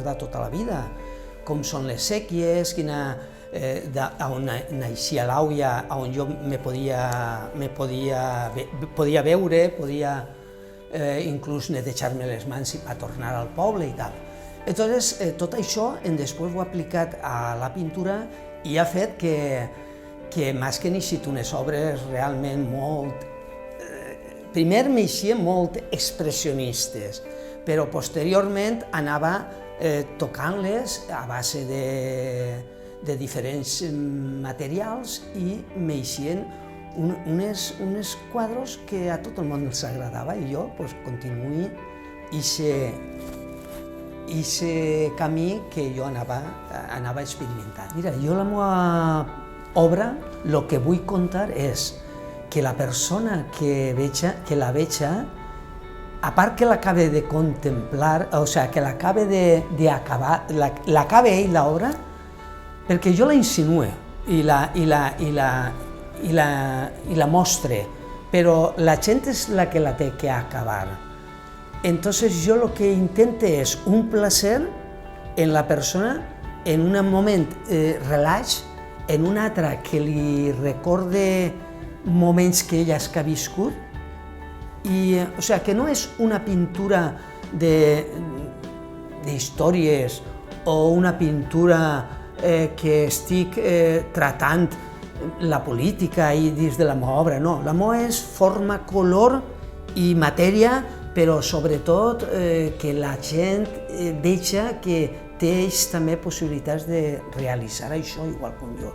recordar tota la vida, com són les séquies, on naixia l'àvia, on jo podia veure, podia inclús netejar-me les mans per tornar al poble i tal. Entonces, tot això després ho he aplicat a la pintura i ha fet que més que n'eixit unes obres realment molt... Primer m'eixien molt expressionistes, però posteriorment anava tocant-les a base de diferents materials i m'eixien uns quadres que a tot el món els agradava i jo continuï aquest camí que jo anava experimentant. Mira, jo la meva obra, el que vull contar és que la persona que la veja, a part que l'acabe de contemplar, o sigui, que l'acabe d'acabar, l'acabe ell l'obra, perquè jo la insinue i la mostre, però la gent és la que la té que acabar. Entonces yo lo que intento es un placer en la persona, en un moment relax, en un altre que li recorde moments que ella ha viscut, o sigui, que no és una pintura d'històries o una pintura que estic tratant la política i dins de la meva obra, no. La meva és forma, color i matèria, però sobretot que la gent veja que té també possibilitats de realitzar això igual com jo.